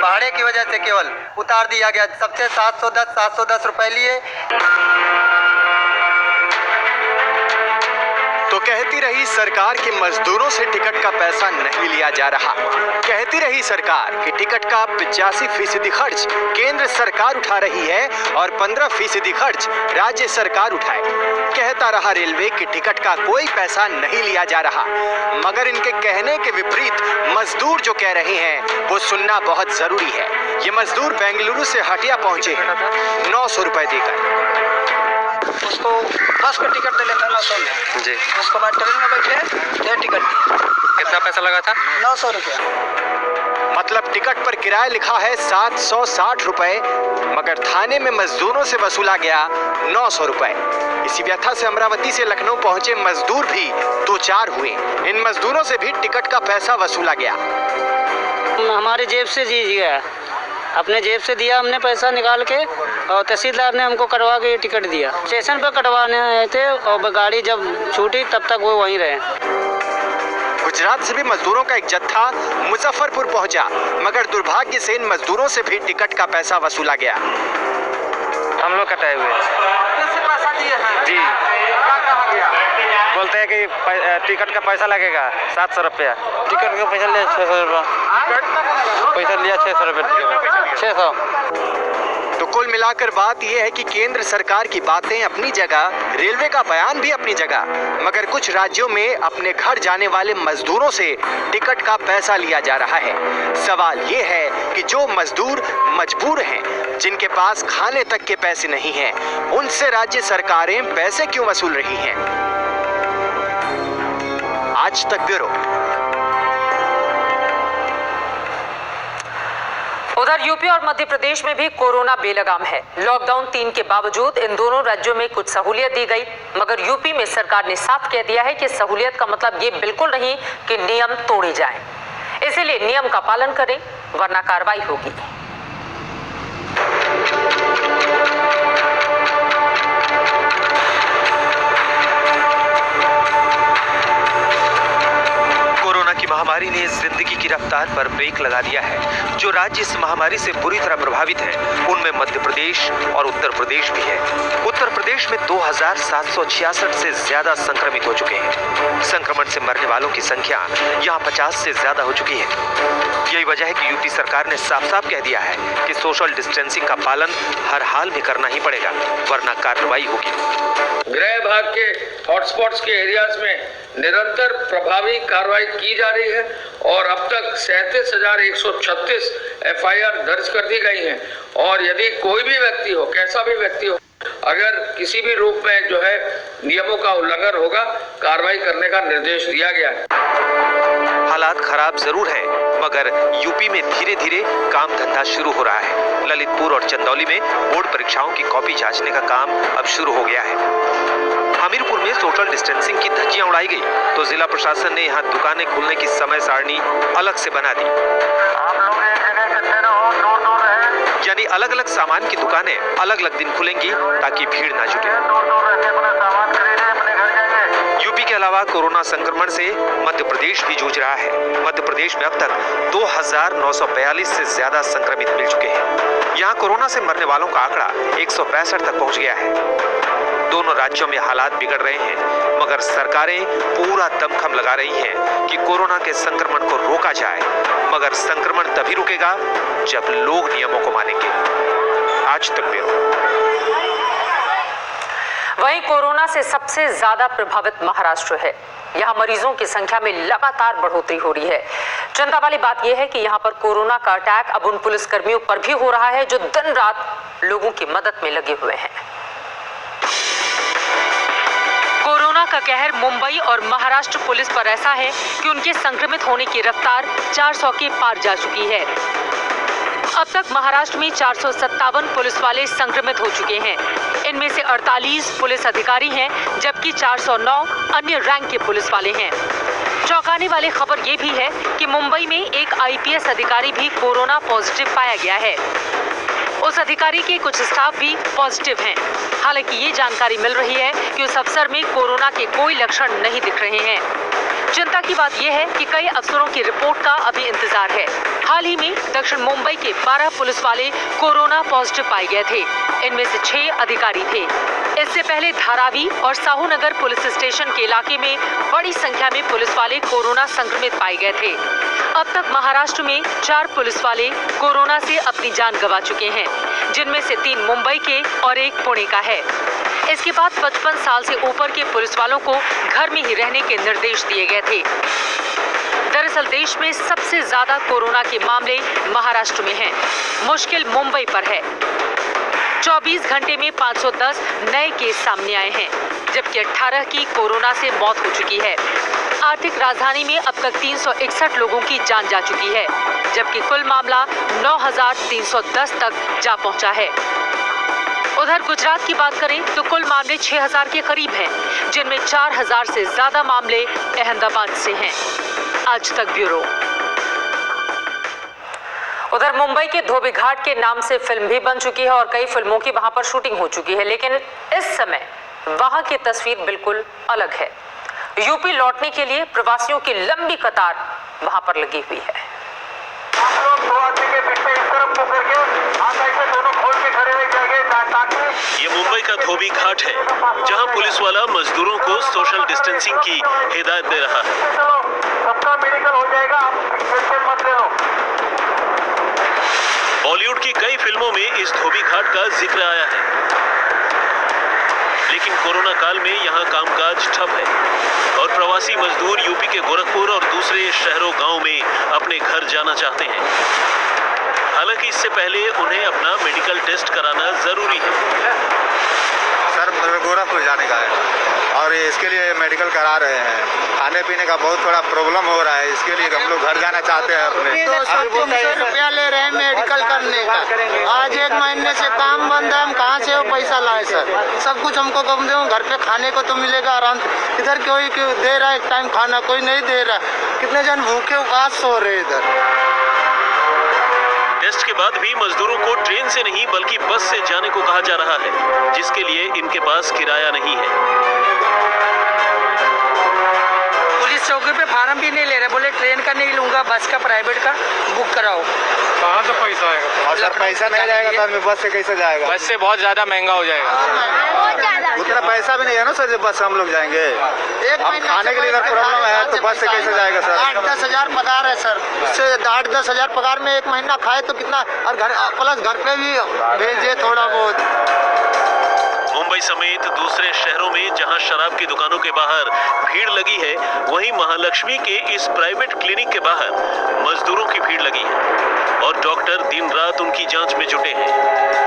भाड़े की वजह से केवल उतार दिया गया। सबसे 710 रुपए लिए। तो कहती रही सरकार कि मजदूरों से टिकट का पैसा नहीं लिया जा रहा। कहती रही सरकार कि टिकट का 85% खर्च केंद्र सरकार उठा रही है और 15% खर्च राज्य सरकार उठाए। कहता रहा रेलवे कि टिकट का कोई पैसा नहीं लिया जा रहा, मगर इनके कहने के विपरीत मजदूर जो कह रहे हैं वो सुनना बहुत जरूरी है। ये मजदूर बेंगलुरु से हटिया पहुंचे हैं 900 रुपए देकर। उसको बस का टिकट दे लेता 900 में जी। उसके बाद ट्रेन में बैठे फिर टिकट दिया। कितना पैसा लगा था? 900 रुपया। मतलब टिकट पर किराया लिखा है 760 रुपए, मगर थाने में मजदूरों से वसूला गया 900 रुपए। इसी व्यथा से अमरावती से लखनऊ पहुंचे मजदूर भी दो चार हुए। इन मजदूरों से भी टिकट का पैसा वसूला गया। हमारे जेब से जी गया, अपने जेब से दिया हमने पैसा निकाल के, और तहसीलदार ने हमको कटवा के टिकट दिया। स्टेशन पर कटवाने आए थे और गाड़ी जब छूटी तब तक वो वहीं रहे। गुजरात से भी मजदूरों का एक जत्था मुजफ्फरपुर पहुंचा, मगर दुर्भाग्य से इन मजदूरों से भी टिकट का पैसा वसूला गया। हम लोग कटाए हुए पैसा दिए हैं जी। बोलते हैं कि टिकट का पैसा लगेगा 700 रुपया। टिकट का पैसा लिया 600 रुपया। पैसा लिया 600 रुपये। 600। तो कुल मिलाकर बात यह है कि केंद्र सरकार की बातें अपनी जगह, रेलवे का बयान भी अपनी जगह, मगर कुछ राज्यों में अपने घर जाने वाले मजदूरों से टिकट का पैसा लिया जा रहा है। सवाल ये है कि जो मजदूर मजबूर हैं, जिनके पास खाने तक के पैसे नहीं हैं, उनसे राज्य सरकारें पैसे क्यों वसूल रही हैं? आज तक ब्यूरो। उधर यूपी और मध्य प्रदेश में भी कोरोना बेलगाम है। लॉकडाउन 3 के बावजूद इन दोनों राज्यों में कुछ सहूलियत दी गई, मगर यूपी में सरकार ने साफ कह दिया है कि सहूलियत का मतलब ये बिल्कुल नहीं कि नियम तोड़े जाएं। इसीलिए नियम का पालन करें वरना कार्रवाई होगी। महामारी ने जिंदगी की रफ्तार पर ब्रेक लगा दिया है। जो राज्य इस महामारी से बुरी तरह प्रभावित हैं, उनमें मध्य प्रदेश और उत्तर प्रदेश भी है। उत्तर प्रदेश में 2766 से ज्यादा संक्रमित हो चुके हैं। संक्रमण से मरने वालों की संख्या यहां 50 से ज्यादा हो चुकी है। यही वजह है कि यूपी सरकार ने साफ साफ कह दिया है कि सोशल डिस्टेंसिंग का पालन हर हाल में करना ही पड़ेगा, वरना कार्रवाई होगी। गृह भाग के हॉटस्पॉट्स के एरियाज में निरंतर प्रभावी कार्रवाई की जा रही है और अब तक 37,136 FIR दर्ज कर दी गई हैं। और यदि कोई भी व्यक्ति हो, कैसा भी व्यक्ति हो, अगर किसी भी रूप में जो है नियमों का उल्लंघन होगा, कार्रवाई करने का निर्देश दिया गया है। हालात खराब जरूर है, मगर यूपी में धीरे धीरे काम धंधा शुरू हो रहा है। ललितपुर और चंदौली में बोर्ड परीक्षाओं की कॉपी जांचने का काम अब शुरू हो गया है। हमीरपुर में सोशल डिस्टेंसिंग की धज्जियां उड़ाई गई, तो जिला प्रशासन ने यहां दुकानें खुलने की समय सारणी अलग से बना दी। आप लोग एक जगह इकट्ठे रहो, दूर रहे। यानी अलग अलग सामान की दुकानें अलग अलग दिन खुलेंगी ताकि भीड़ ना जुटे। यूपी के अलावा कोरोना संक्रमण से मध्य प्रदेश भी जूझ रहा है। मध्य प्रदेश में अब तक 2942 से ज्यादा संक्रमित मिल चुके हैं। यहाँ कोरोना से मरने वालों का आंकड़ा 165 तक पहुंच गया है। दोनों राज्यों में हालात बिगड़ रहे हैं, मगर सरकारें पूरा दमखम लगा रही हैं कि कोरोना के संक्रमण को रोका जाए, मगर संक्रमण तभी रुकेगा जब लोग नियमों को मानेंगे। आज तक ब्यूरो। वहीं कोरोना से सबसे ज्यादा प्रभावित महाराष्ट्र है। यहाँ मरीजों की संख्या में लगातार बढ़ोतरी हो रही है। चिंता वाली बात यह है कि यहाँ पर कोरोना का अटैक अब उन पुलिसकर्मियों पर भी हो रहा है जो दिन रात लोगों की मदद में लगे हुए हैं। कोरोना का कहर मुंबई और महाराष्ट्र पुलिस पर ऐसा है कि उनके संक्रमित होने की रफ्तार 400 के पार जा चुकी है। अब तक महाराष्ट्र में 457 पुलिस वाले संक्रमित हो चुके हैं। इनमें से 48 पुलिस अधिकारी हैं, जबकि 409 अन्य रैंक के पुलिस वाले हैं। चौंकाने वाली खबर ये भी है कि मुंबई में एक IPS अधिकारी भी कोरोना पॉजिटिव पाया गया है। उस अधिकारी के कुछ स्टाफ भी पॉजिटिव हैं। हालांकि ये जानकारी मिल रही है कि उस अफसर में कोरोना के कोई लक्षण नहीं दिख रहे हैं। चिंता की बात यह है कि कई अफसरों की रिपोर्ट का अभी इंतजार है। हाल ही में दक्षिण मुंबई के 12 पुलिस वाले कोरोना पॉजिटिव पाए गए थे। इनमें से 6 अधिकारी थे। इससे पहले धारावी और साहूनगर पुलिस स्टेशन के इलाके में बड़ी संख्या में पुलिस वाले कोरोना संक्रमित पाए गए थे। अब तक महाराष्ट्र में 4 पुलिस वाले कोरोना से अपनी जान गंवा चुके हैं, जिनमें से 3 मुंबई के और 1 पुणे का है। इसके बाद 55 साल से ऊपर के पुलिस वालों को घर में ही रहने के निर्देश दिए गए थे। दरअसल देश में सबसे ज्यादा कोरोना के मामले महाराष्ट्र में हैं। मुश्किल मुंबई पर है। 24 घंटे में 510 नए केस सामने आए हैं, जबकि 18 की कोरोना से मौत हो चुकी है। आर्थिक राजधानी में अब तक 361 लोगों की जान जा चुकी है, जबकि कुल मामला 9,310 तक जा पहुंचा है। उधर गुजरात की बात करें तो कुल मामले 6,000 के करीब हैं, जिनमें 4,000 से ज्यादा मामले अहमदाबाद से हैं। आज तक ब्यूरो। उधर मुंबई के धोबी घाट के नाम से फिल्म भी बन चुकी है और कई फिल्मों की वहां पर शूटिंग हो चुकी है, लेकिन इस समय वहां की तस्वीर बिल्कुल अलग है। यूपी लौटने के लिए प्रवासियों की लंबी कतार वहां पर लगी हुई है। ये मुंबई का धोबी घाट है, जहां पुलिस वाला मजदूरों को सोशल डिस्टेंसिंग की हिदायत दे रहा है। सबका मेडिकल हो जाएगा, आप टेंशन मत ले लो। बॉलीवुड की कई फिल्मों में इस धोबी घाट का जिक्र आया है, लेकिन कोरोना काल में यहाँ कामकाज ठप है और प्रवासी मजदूर यूपी के गोरखपुर और दूसरे शहरों गांव में अपने घर जाना चाहते हैं। हालांकि इससे पहले उन्हें अपना मेडिकल टेस्ट कराना जरूरी है। सर गोरखपुर जाने का है और इसके लिए मेडिकल करा रहे हैं। खाने पीने का बहुत थोड़ा प्रॉब्लम हो रहा है, इसके लिए हम लोग घर जाना चाहते हैं अपने। 200-300 रुपया ले रहे हैं मेडिकल करने का। आज 1 महीने से काम बंद है, हम कहाँ से वो पैसा लाए सर? सब कुछ हमको कम दे, घर पे खाने को तो मिलेगा आराम से। इधर कोई दे रहा है एक टाइम खाना, कोई नहीं दे रहा। कितने जन भूखे उपास सो रहे इधर। टेस्ट के बाद भी मजदूरों को ट्रेन से नहीं बल्कि बस से जाने को कहा जा रहा है, जिसके लिए इनके पास किराया नहीं है। पुलिस चौकी पे फार्म भी नहीं ले रहे, बोले ट्रेन का नहीं लूंगा, बस का प्राइवेट का बुक कराओ। कहाँ से पैसा आएगा? और सर पैसा नहीं जाएगा तो हमें बस से कैसे जाएगा? बस से बहुत ज्यादा महंगा हो जाएगा। उतना पैसा भी नहीं है ना सर, जब बस से हम लोग जाएंगे। अब खाने के लिए अगर प्रॉब्लम है तो बस से कैसे जाएगा सर? 8-10 हजार पगार है सर, उससे 8-10 हजार पगार में 1 महीना खाए तो कितना, और घर प्लस घर पे भी भेजे थोड़ा बहुत। मुंबई समेत दूसरे शहरों में जहां शराब की दुकानों के बाहर भीड़ लगी है, वहीं महालक्ष्मी के इस प्राइवेट क्लिनिक के बाहर मजदूरों की भीड़ लगी है और डॉक्टर दिन रात उनकी जांच में जुटे हैं।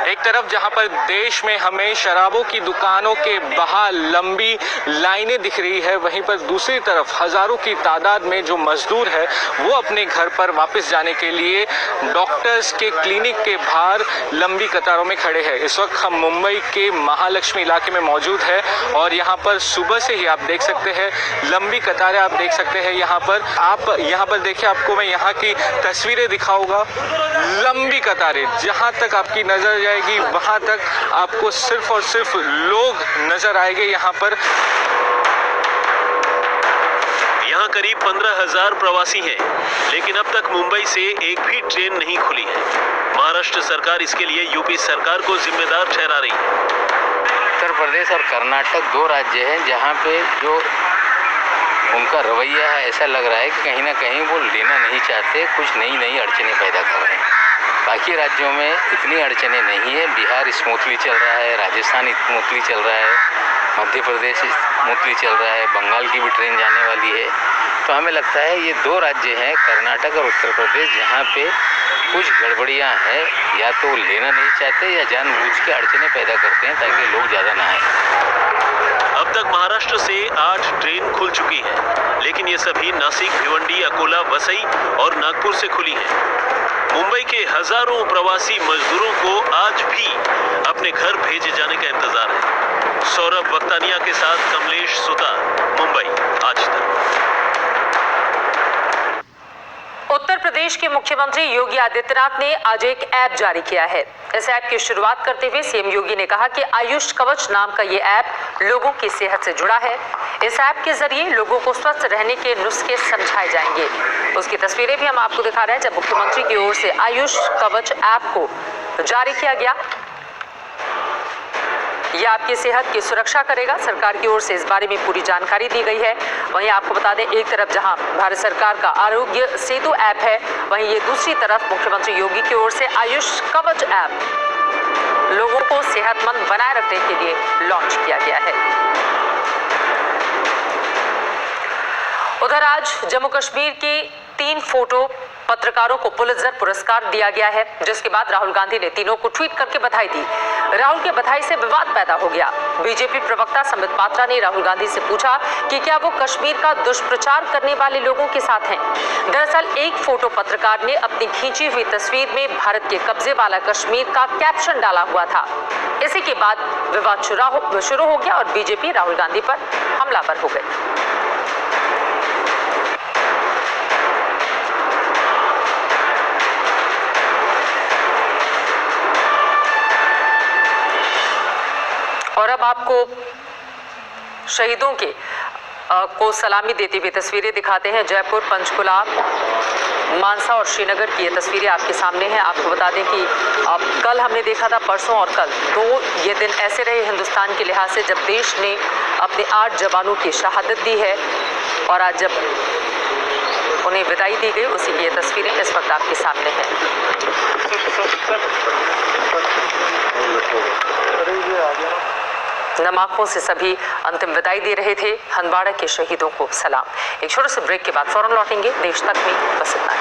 एक तरफ जहां पर देश में हमें शराबों की दुकानों के बाहर लंबी लाइनें दिख रही है, वहीं पर दूसरी तरफ हजारों की तादाद में जो मजदूर है वो अपने घर पर वापस जाने के लिए डॉक्टर्स के क्लिनिक के बाहर लंबी कतारों में खड़े हैं। इस वक्त हम मुंबई के महालक्ष्मी इलाके में मौजूद है और यहाँ पर सुबह से ही आप देख सकते हैं लंबी कतारें आप देख सकते हैं। यहाँ पर आप यहाँ पर देखिए, आपको मैं यहाँ की तस्वीरें दिखाऊंगा। लंबी कतारें, जहाँ तक आपकी नजर जाएगी वहां तक आपको सिर्फ और सिर्फ लोग नजर आएंगे। यहाँ पर यहाँ करीब 15,000 प्रवासी हैं, लेकिन अब तक मुंबई से एक भी ट्रेन नहीं खुली है। महाराष्ट्र सरकार इसके लिए यूपी सरकार को जिम्मेदार ठहरा रही है। उत्तर प्रदेश और कर्नाटक 2 राज्य हैं जहाँ पे जो उनका रवैया है, ऐसा लग रहा है कि कहीं ना कहीं वो लेना नहीं चाहते, कुछ नई अड़चनें पैदा कर रहे हैं। बाकी राज्यों में इतनी अड़चनें नहीं है। बिहार स्मूथली चल रहा है, राजस्थान स्मूथली चल रहा है, मध्य प्रदेश स्मूथली चल रहा है, बंगाल की भी ट्रेन जाने वाली है। तो हमें लगता है ये 2 राज्य हैं, कर्नाटक और उत्तर प्रदेश, जहाँ पे कुछ गड़बड़ियाँ हैं। या तो वो लेना नहीं चाहते या जानबूझ के अड़चनें पैदा करते हैं ताकि लोग ज़्यादा ना आए। अब तक महाराष्ट्र से 8 ट्रेन खुल चुकी हैं, लेकिन ये सभी नासिक, भिवंडी, अकोला, वसई और नागपुर से खुली हैं। मुंबई के हजारों प्रवासी मजदूरों को आज भी अपने घर भेजे जाने का इंतजार है। सौरभ वक्तानिया के साथ कमलेश सुतार, मुंबई, आज तक। उत्तर प्रदेश के मुख्यमंत्री योगी आदित्यनाथ ने आज एक ऐप जारी किया है। इस ऐप की शुरुआत करते हुए सीएम योगी ने कहा कि आयुष कवच नाम का ये ऐप लोगों की सेहत से जुड़ा है। इस ऐप के जरिए लोगों को स्वस्थ रहने के नुस्खे समझाए जाएंगे। उसकी तस्वीरें भी हम आपको दिखा रहे हैं जब मुख्यमंत्री की ओर से आयुष कवच ऐप को जारी किया गया। यह आपकी सेहत की सुरक्षा करेगा, सरकार की ओर से इस बारे में पूरी जानकारी दी गई है। वहीं आपको बता दें, एक तरफ जहां भारत सरकार का आरोग्य सेतु ऐप है, वहीं ये दूसरी तरफ मुख्यमंत्री योगी की ओर से आयुष कवच ऐप लोगों को सेहतमंद बनाए रखने के लिए लॉन्च किया गया है। उधर आज जम्मू कश्मीर की 3 फोटो पत्रकारों को पुलित्जर पुरस्कार दिया गया है, जिसके बाद राहुल गांधी ने तीनों को ट्वीट करके बधाई दी। राहुल के बधाई से विवाद पैदा हो गया। बीजेपी प्रवक्ता संबित पात्रा ने राहुल गांधी से पूछा कि क्या वो कश्मीर का दुष्प्रचार करने वाले लोगों के साथ हैं। दरअसल एक फोटो पत्रकार ने अपनी खींची हुई तस्वीर में भारत के कब्जे वाला कश्मीर का कैप्शन डाला हुआ था। इसी के बाद विवाद शुरू हो गया और बीजेपी राहुल गांधी पर हमलावर हो गई। और अब आपको शहीदों के को सलामी देती हुई तस्वीरें दिखाते हैं। जयपुर, पंचकुला, मानसा और श्रीनगर की ये तस्वीरें आपके सामने हैं। आपको बता दें कि कल हमने देखा था, परसों और कल 2 ये दिन ऐसे रहे हिंदुस्तान के लिहाज से जब देश ने अपने 8 जवानों की शहादत दी है और आज जब उन्हें विदाई दी गई, उसी की ये तस्वीरें इस वक्त आपके सामने हैं। नम आंखों से सभी अंतिम विदाई दे रहे थे। हंदवाड़ा के शहीदों को सलाम। एक छोटे से ब्रेक के बाद फौरन लौटेंगे। देश तक में बस इतना ही।